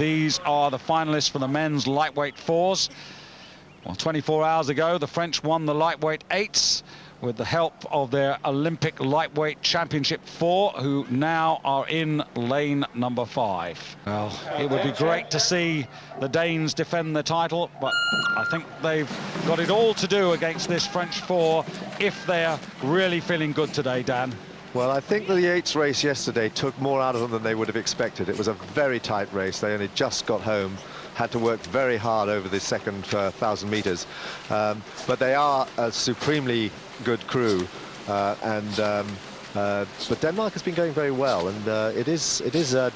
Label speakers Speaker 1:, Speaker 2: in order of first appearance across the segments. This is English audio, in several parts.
Speaker 1: These are the finalists for the men's lightweight fours. Well, 24 hours ago, the French won the lightweight eights with the help of their Olympic lightweight championship four, who now are in lane number 5. Well, it would be great to see the Danes defend the title, but I think they've got it all to do against this French four if they're really feeling good today, Dan.
Speaker 2: Well, I think the eights race yesterday took more out of them than they would have expected. It was a very tight race. They only just got home, had to work very hard over the second 1,000 meters. But they are a supremely good crew. But Denmark has been going very well, and it is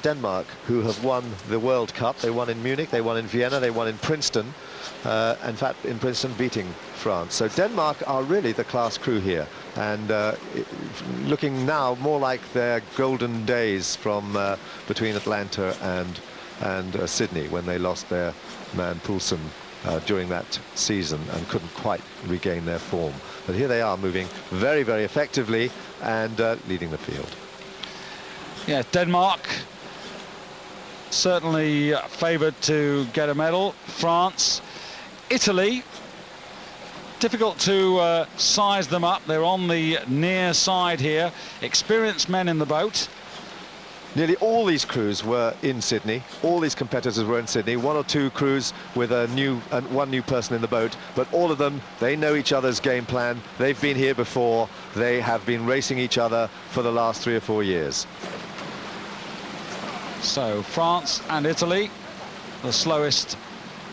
Speaker 2: Denmark who have won the World Cup. They won in Munich, they won in Vienna, they won in Princeton. In fact, in Princeton, beating France. So Denmark are really the class crew here, and looking now more like their golden days from between Atlanta and Sydney, when they lost their man Poulsen during that season and couldn't quite regain their form. But here they are, moving very, very effectively and leading the field.
Speaker 1: Yeah, Denmark certainly favoured to get a medal. France, Italy, difficult to size them up. They're on the near side here. Experienced men in the boat.
Speaker 2: Nearly all these crews were in Sydney. All these competitors were in Sydney. One or two crews with one new person in the boat, but all of them, they know each other's game plan. They've been here before. They have been racing each other for the last 3 or 4 years.
Speaker 1: So France and Italy, the slowest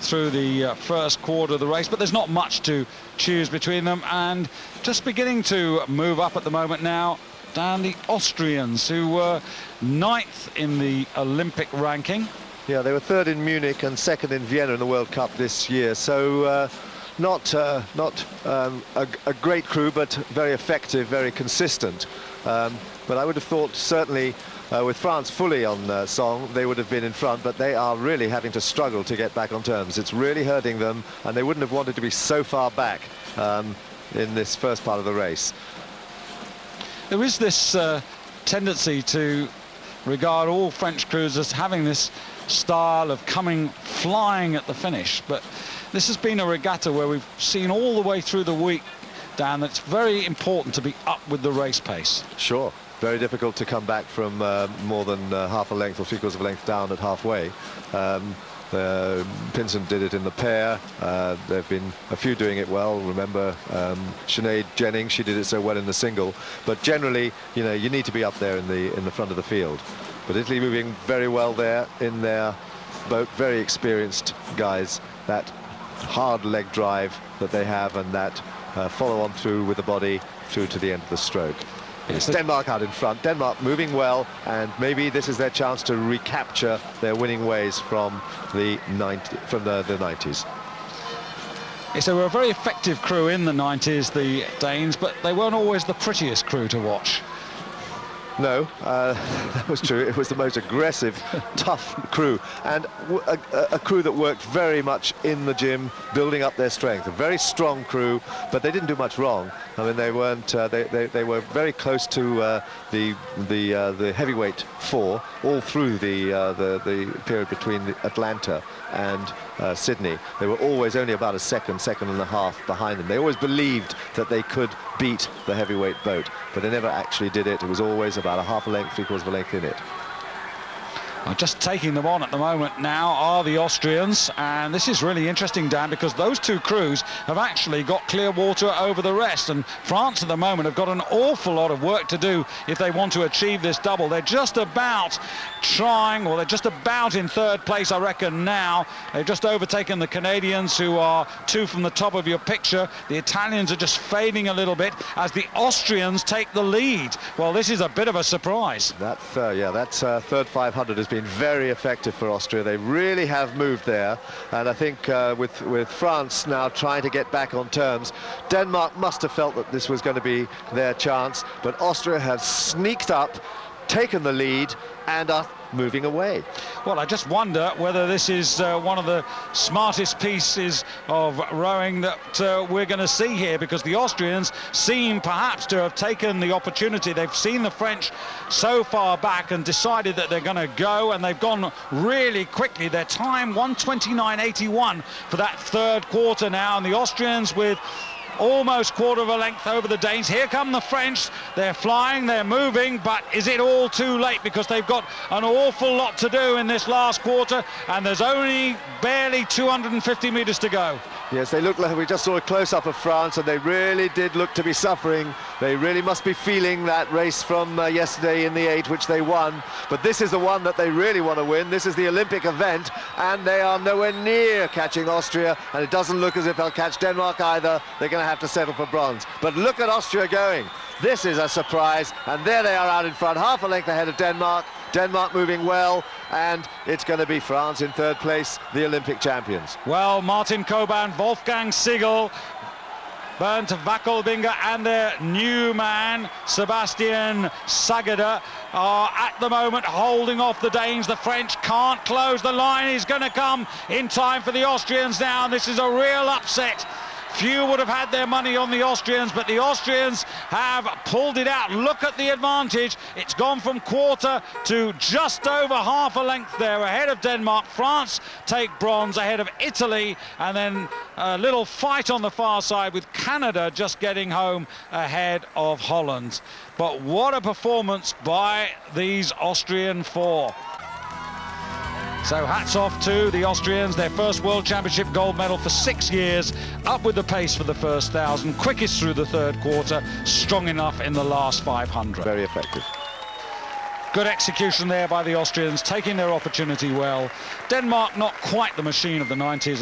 Speaker 1: through the first quarter of the race, but there's not much to choose between them, and just beginning to move up at the moment now, down the Austrians, who were 9th in the Olympic ranking.
Speaker 2: Yeah, they were 3rd in Munich and 2nd in Vienna in the World Cup this year, so not a great crew, but very effective, very consistent. But I would have thought certainly with France fully on song, they would have been in front, but they are really having to struggle to get back on terms. It's really hurting them, and they wouldn't have wanted to be so far back in this first part of the race.
Speaker 1: There is this tendency to regard all French crews as having this style of coming flying at the finish, but this has been a regatta where we've seen all the way through the week, Dan, that it's very important to be up with the race pace. Sure.
Speaker 2: Very difficult to come back from more than half a length or 3/4 of a length down at halfway. Pinson did it in the pair. There have been a few doing it well. Remember Sinead Jennings, she did it so well in the single. But generally, you know, you need to be up there in the front of the field. But Italy moving very well there in their boat, very experienced guys. That hard leg drive that they have, and that follow on through with the body through to the end of the stroke. It's Denmark out in front. Denmark moving well, and maybe this is their chance to recapture their winning ways from the 90s.
Speaker 1: Yes, they were a very effective crew in the 90s, the Danes, but they weren't always the prettiest crew to watch.
Speaker 2: No, that was true. It was the most aggressive, tough crew, and a crew that worked very much in the gym, building up their strength. A very strong crew, but they didn't do much wrong. I mean, they weren't. They were very close to the heavyweight four all through the period between Atlanta and Sydney. They were always only about a second and a half behind them. They always believed that they could beat the heavyweight boat, but they never actually did it. It was always about a half a length, 3/4 of a length in it.
Speaker 1: Just taking them on at the moment now are the Austrians, and this is really interesting, Dan, because those two crews have actually got clear water over the rest, and France at the moment have got an awful lot of work to do if they want to achieve this double. They're just about trying, or they're just about in 3rd place, I reckon, now. They've just overtaken the Canadians, who are 2 from the top of your picture. The Italians are just fading a little bit as the Austrians take the lead. Well, this is a bit of a surprise.
Speaker 2: That third 500 has been very effective for Austria. They really have moved there, and I think with France now trying to get back on terms, Denmark must have felt that this was going to be their chance, but Austria have sneaked up, taken the lead, and are moving away.
Speaker 1: Well, I just wonder whether this is one of the smartest pieces of rowing that we're going to see here, because the Austrians seem perhaps to have taken the opportunity. They've seen the French so far back and decided that they're going to go, and they've gone really quickly. Their time 1:29.81 for that third quarter now, and the Austrians with almost quarter of a length over the Danes. Here come the French. They're flying, they're moving, but is it all too late? Because they've got an awful lot to do in this last quarter, and there's only barely 250 meters to go.
Speaker 2: Yes, they look like, we just saw a close-up of France, and they really did look to be suffering. They really must be feeling that race from yesterday in the 8, which they won. But this is the one that they really want to win. This is the Olympic event, and they are nowhere near catching Austria, and it doesn't look as if they'll catch Denmark either. They're going to have to settle for bronze. But look at Austria going. This is a surprise, and there they are out in front, half a length ahead of Denmark. Denmark moving well, and it's going to be France in third place, the Olympic champions.
Speaker 1: Well, Martin Koban, Wolfgang Siegel, Bernd Wackelbinger and their new man, Sebastian Sagada, are at the moment holding off the Danes. The French can't close the line. Is going to come in time for the Austrians now, and this is a real upset. Few would have had their money on the Austrians, but the Austrians have pulled it out. Look at the advantage. It's gone from quarter to just over half a length there, ahead of Denmark. France take bronze ahead of Italy, and then a little fight on the far side with Canada just getting home ahead of Holland. But what a performance by these Austrian four. So hats off to the Austrians, their first World Championship gold medal for 6 years, up with the pace for the first 1,000, quickest through the third quarter, strong enough in the last 500.
Speaker 2: Very effective.
Speaker 1: Good execution there by the Austrians, taking their opportunity well. Denmark not quite the machine of the 90s.